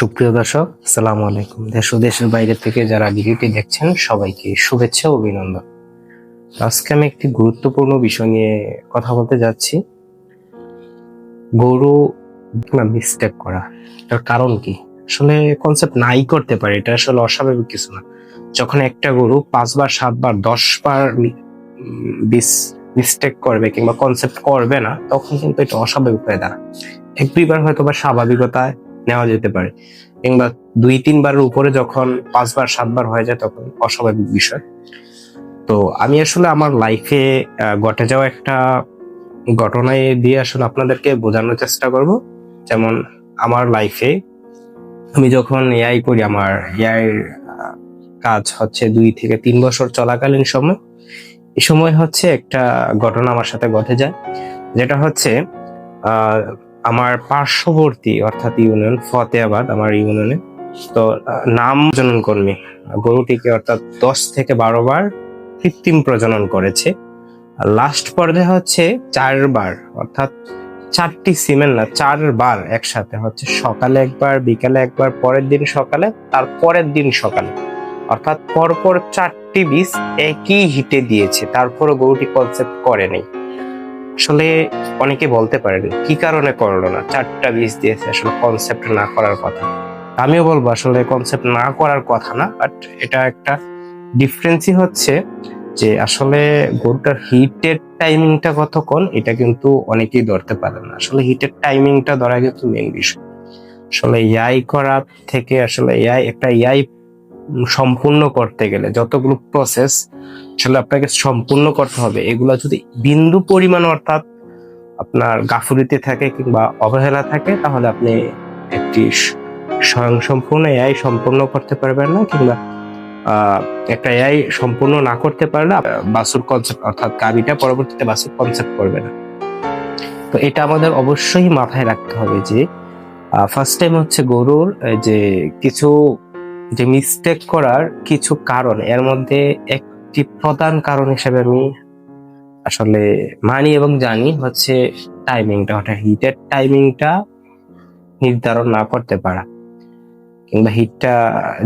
সুপ্রিয় দর্শক, আসসালামু আলাইকুম। দেশ ও দেশের বাইরে থেকে যারা ভিডিওটি দেখছেন সবাইকে শুভেচ্ছা ও অভিনন্দন। আজকে আমি একটি গুরুত্বপূর্ণ বিষয় নিয়ে কথা বলতে যাচ্ছি। গরু মিস্টেক করা, এটার কারণ কি? আসলে কনসেপ্ট নাই করতে পারে, এটা আসলে অস্বাভাবিক কিছু না। যখন একটা গরু 5 বার 7 বার 10 বার মিস্টেক করবে কিংবা কনসেপ্ট করবে না, তখন কিন্তু এটা অস্বাভাবিক হয়ে দাঁড়ায়। 1-2 বার হয়তো বা স্বাভাবিকতায় নেওয়া যেতে পারে, কিংবা 2-3 বারের উপরে যখন 5 বার 7 বার হয়ে যায় তখন অস্বাভাবিক বিষয়। তো আমি আসলে আমার লাইফে ঘটে যাওয়া একটা ঘটনায় দিয়ে আসলে আপনাদেরকে বোঝানোর চেষ্টা করব। যেমন আমার লাইফে আমি যখন এআই করি, আমার এআই কাজ হচ্ছে 2 থেকে 3 বছর চলাকালীন সময়, এই সময় হচ্ছে একটা ঘটনা আমার সাথে ঘটে যায়, যেটা হচ্ছে আমার পার্শ্ববর্তী অর্থাৎ ইউনিয়ন ফতেহাবাদ, আমার ইউনিয়নে তো নাম প্রজনন কর্মী গরুটিকে অর্থাৎ 10 থেকে 12 বার কৃত্রিম প্রজনন করেছে। লাস্ট পর্যায়ে হচ্ছে 4 বার, অর্থাৎ 4টি সিমেন না, 4 বার একসাথে হচ্ছে, সকালে একবার, বিকালে একবার, পরের দিন সকালে, তার পরের দিন সকালে, অর্থাৎ পরপর 4টি বীজ একই হিটে দিয়েছে। তারপরও গরুটি কনসেপ্ট করেনি। আসলে অনেকে বলতে পারেন কি কারণে করলো না, 4টা বীজ দিয়েছে, আসলে কনসেপ্ট না করার কথা। আমিও বলবো আসলে কনসেপ্ট না করার কথা না, বাট এটা একটা ডিফারেন্সই হচ্ছে যে আসলে গরুটার হিটের টাইমিংটা কতক্ষণ, এটা কিন্তু অনেকেই ধরতে পারে না। আসলে হিটের টাইমিংটা ধরা কিন্তু মেন বিষয়। আসলে এআই করার থেকে আসলে এআই সম্পূর্ণ করতে গেলে যতগুলো প্রসেস আসলে আপনাকে সম্পূর্ণ করতে হবে, এগুলা যদি বিন্দু পরিমাণ অর্থাৎ আপনার গাফুরিতে থাকে কিংবা অবহেলা থাকে, তাহলে আপনি একটি স্বয়ংসম্পূর্ণ এআই সম্পূর্ণ করতে পারবেন না, কিংবা একটা এআই সম্পূর্ণ না করতে পারলে বাসুর কনসেপ্ট অর্থাৎ গাবিটা পরবর্তীতে বাসুর কনসেপ্ট করবে না। তো এটা আমাদের অবশ্যই মাথায় রাখতে হবে যে ফার্স্ট টাইম হচ্ছে গরুর যে কিছু যে মিস্টেক করার কিছু কারণ, এর মধ্যে একটি প্রধান কারণ হিসেবে আমি আসলে মানি এবং জানি হচ্ছে টাইমিংটা, অর্থাৎ হিটের টাইমিংটা নির্ধারণ না করতে পারা, কিংবা হিটটা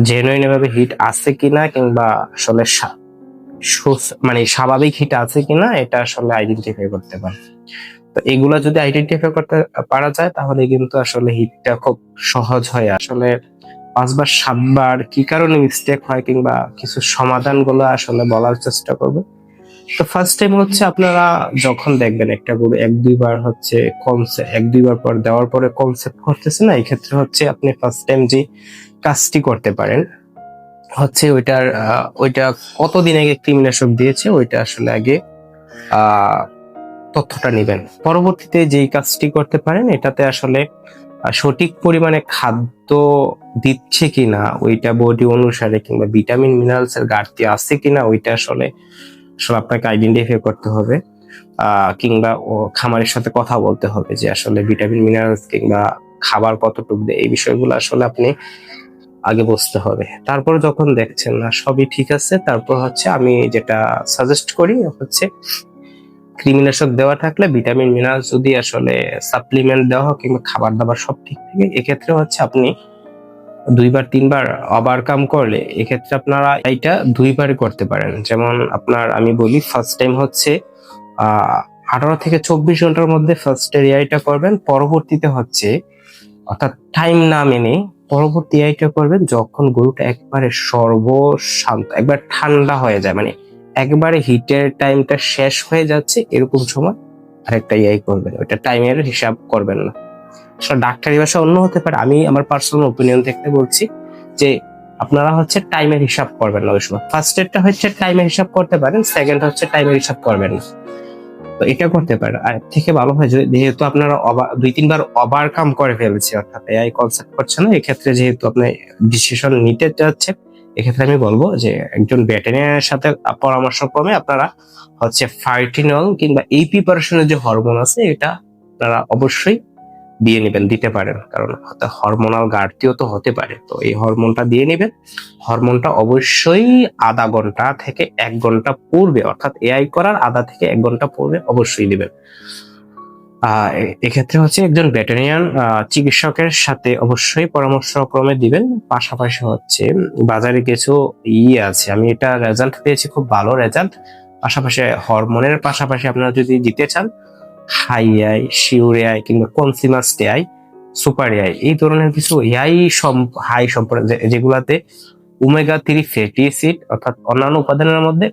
জেনুইন ভাবে হিট আছে কিনা, কিংবা আসলে মানে স্বাভাবিক হিট আছে কিনা, এটা আসলে আইডেন্টিফাই করতে পারে। তো এগুলা যদি আইডেন্টিফাই করতে পারা যায়, তাহলে কিন্তু আসলে হিটটা খুব সহজ হয়। আসলে 5 বার 7 বার কি কারণে মিস্টেক হয়, কিংবা কিছু সমাধান গুলো আসলে বলার চেষ্টা করবো। তো ফার্স্ট টাইম হচ্ছে আপনারা যখন দেখবেন একটা গরু 1-2 বার হচ্ছে কনসেপ্ট, 1-2 বার পর দেওয়ার পরে কনসেপ্ট করতেছে না, এই ক্ষেত্রে হচ্ছে আপনি ফার্স্ট টাইম যে কাজটি করতে পারেন হচ্ছে ওইটা কতদিন আগে কৃমিনাশক দিয়েছে, ওইটা আসলে আগে তথ্যটা নেবেন। পরবর্তীতে যেই কাজটি করতে পারেন, এটাতে আসলে সঠিক পরিমাণে খাদ্য দিচ্ছে কিনা, ওইটা বডি অনুসারে, কিংবা ভিটামিন মিনারেলস এর ঘাটতি আছে কিনা, ওইটা আসলে আপনাকে আইডেন্টিফাই করতে হবে। কিংবা খামারের সাথে কথা বলতে হবে যে আসলে ভিটামিন মিনারেলস কিংবা খাবার কতটুকু দেয়, এই বিষয়গুলো আসলে আপনি আগে বুঝতে হবে। তারপর যখন দেখছেন না সবই ঠিক আছে, তারপর হচ্ছে আমি যেটা সাজেস্ট করি হচ্ছে কৃমিনাশক দেওয়া থাকলে ভিটামিন মিনারেল যদি আসলে সাপ্লিমেন্ট দেওয়া হয়, কিংবা খাবার দাবার সব ঠিক থাকে, এক্ষেত্রে হচ্ছে আপনি 2-3 বার ওভারকাম করলে এক্ষেত্রে আপনারা এটা 2 বারে করতে পারেন। যেমন আমি বলি ফার্স্ট টাইম হচ্ছে 18 থেকে 24 ঘন্টার মধ্যে ফার্স্ট এআইটা করবেন। পরবর্তীতে হচ্ছে অর্থাৎ টাইম না মেনে পরবর্তী এআইটা করবেন যখন গরুটা একবারে সর্বশান্ত, একবার ঠান্ডা হয়ে যায়, মানে একবারে হিটের টাইমটা শেষ হয়ে যাচ্ছে, এরকম সময় আরেকটা এআই করবেন। ওইটা টাইমের হিসাব করবেন না। আসলে ডাক্তারি ভাষা অন্য হতে পারে, আমি আমার পার্সোনাল ওপিনিয়ন থেকে বলছি যে আপনারা হচ্ছে টাইমের হিসাব করবেন না ওই সময়। ফার্স্ট এডটা হচ্ছে টাইমের হিসাব করতে পারেন, সেকেন্ড হচ্ছে টাইমের হিসাব করবেন না। তো এটা করতে পারেন। আর থেকে ভালো হয় যেহেতু আপনারা 2-3 বার ওভারকাম করে ফেলছে, অর্থাৎ এআই কনসেপ্ট করছে না, এক্ষেত্রে যেহেতু আপনি ডিসিশন নিতে যাচ্ছে, এক্ষেত্রে আমি বলবো যে একজন ভেটেরিনারির সাথে পরামর্শ ক্রমে আপনারা হচ্ছে ফার্টিনল কিংবা এই প্রিপারেশনের যে হরমোন আছে, এটা আপনারা অবশ্যই দিয়ে নেবেন, দিতে পারেন, কারণ হরমোনাল ঘাটতিও তো হতে পারে। তো এই হরমোনটা দিয়ে নেবেন। হরমোনটা অবশ্যই আধা ঘন্টা থেকে 1 ঘন্টা পূর্বে, অর্থাৎ এআই করার আধা থেকে 1 ঘন্টা পূর্বে অবশ্যই দিবেন। এক্ষেত্রে হচ্ছে একজন ভেটেরিনারিয়ান চিকিৎসকের সাথে অবশ্যই পরামর্শক্রমে দিবেন। পাশাপাশি হচ্ছে বাজারে কিছু আছে, আমি এটা রেজাল্ট পেয়েছি, খুব ভালো রেজাল্ট। পাশাপাশি হরমোনের পাশাপাশি আপনারা যদি দিতে চান হাই আই, শিওর আই কিংবা কনসিমাস আই, সুপার আই, এই ধরনের কিছু এআই হাই সম্পর্কে যেগুলাতে ওমেগা 3 ফ্যাটি অ্যাসিড অর্থাৎ অন্যান্য উপাদানের মধ্যে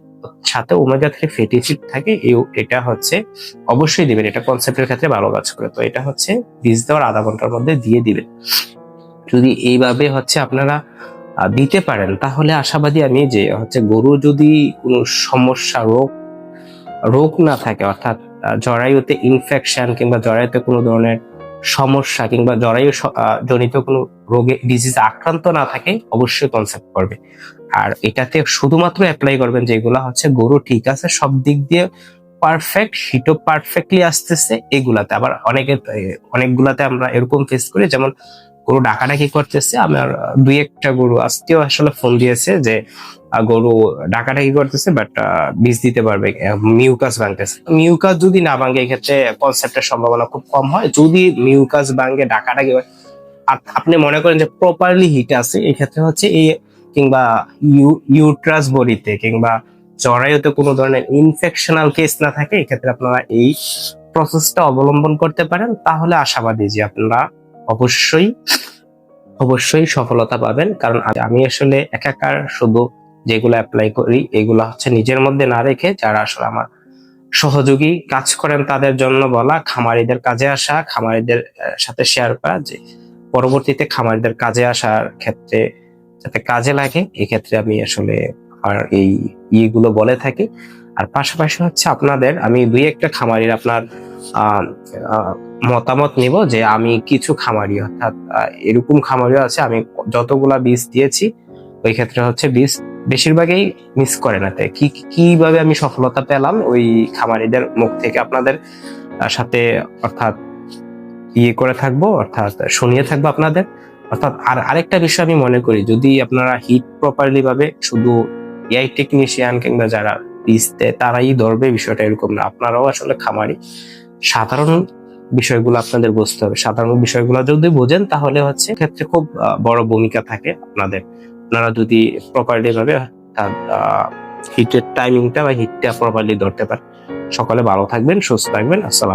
সাথে ওমেগা 3 ফ্যাটি অ্যাসিড থাকে, এটা হচ্ছে অবশ্যই দিবেন। এটা কনসেপ্টের ক্ষেত্রে ভালো কাজ করে। তো এটা হচ্ছে বীজ দেওয়ার আধা ঘন্টার মধ্যে দিয়ে দিবেন। যদি এইভাবে হচ্ছে আপনারা দিতে পারেন তাহলে আশাবাদী আমি যে হচ্ছে গরু যদি কোনো সমস্যা রোগ না থাকে, অর্থাৎ জরায়ুতে ইনফেকশন কিংবা জরায়ুতে কোনো ধরনের সমস্যা কিংবা জরায়ু জনিত কোনো রোগে ডিজিজ আক্রান্ত না থাকে, অবশ্যই কনসেপ্ট করবে। আর এটাতে শুধুমাত্র অ্যাপ্লাই করবেন যেগুলা হচ্ছে গরু ঠিক আছে সব দিক দিয়ে পারফেক্ট, হিটও পারফেক্টলি আসতেছে, এগুলাতে। আবার অনেকগুলাতে আমরা এরকম ফেস করি, যেমন গরু ডাকাডাকি করতেছে। আমার দুই একটা গরু আজকেও আসলে ফোন দিয়েছে যে গরু ডাকাডাকি করতেছে বাট বীজ দিতে পারবে, মিউকাস ভাঙতেছে। মিউকাস যদি না ভাঙে এক্ষেত্রে কনসেপ্টের সম্ভাবনা খুব কম হয়। যদি মিউকাস ভাঙে ডাকাডাকি হয়, আপনি মনে করেন যে প্রপারলি হিট আছে, এই ক্ষেত্রে হচ্ছে এই কিংবা ইউট্রাস বডিতে কিংবা জরায়ুতে কোনো ধরনের ইনফেকশনাল কেস না থাকে, এক্ষেত্রে আপনারা এই প্রসেসটা অবলম্বন করতে পারেন। তাহলে আশাবাদী যে আপনারা অবশ্যই অবশ্যই সফলতা পাবেন। কারণ আমি আসলে একাকার শুধু যেগুলো অ্যাপ্লাই করি এগুলা হচ্ছে নিজের মধ্যে না রেখে যারা আসলে আমার সহযোগী কাজ করেন তাদের জন্য বলা, খামারিদের কাজে আসা, খামারিদের সাথে শেয়ার করা, যে পরবর্তীতে খামারিদের কাজে আসার ক্ষেত্রে যাতে কাজে লাগে, এক্ষেত্রে আমি আসলে আমার এই ইয়েগুলো বলে থাকি। আর পাশাপাশি হচ্ছে আপনাদের আমি দুই একটা খামারির আপনার মতামত নিব, যে আমি কিছু খামারি অর্থাৎ এরকম খামারিও আছে আমি যতগুলা বীজ দিয়েছি ওই ক্ষেত্রে হচ্ছে বীজ বেশিরভাগই মিস করে না। তাই কিভাবে আমি সফলতা পেলাম ওই খামারিদের মুখ থেকে আপনাদের সাথে অর্থাৎ করে থাকবো, অর্থাৎ শুনিয়ে থাকবো আপনাদের। অর্থাৎ আরেকটা বিষয় আমি মনে করি, যদি আপনারা হিট প্রপারলি ভাবে শুধু এআই টেকনিশিয়ান কিংবা যারা বীজ দেয় তারাই ধরবে, বিষয়টা এরকম না। আপনারাও আসলে খামারি, সাধারণ বিষয়গুলো আপনাদের বুঝতে হবে। সাধারণ বিষয়গুলো যদি বোঝেন তাহলে হচ্ছে ক্ষেত্রে খুব বড় ভূমিকা থাকে আপনাদের। আপনারা যদি প্রপারলি ভাবে হিটের টাইমিংটা বা হিটটা প্রপারলি ধরতে পারেন। সকালে ভালো থাকবেন, সুস্থ থাকবেন। আসসালাম।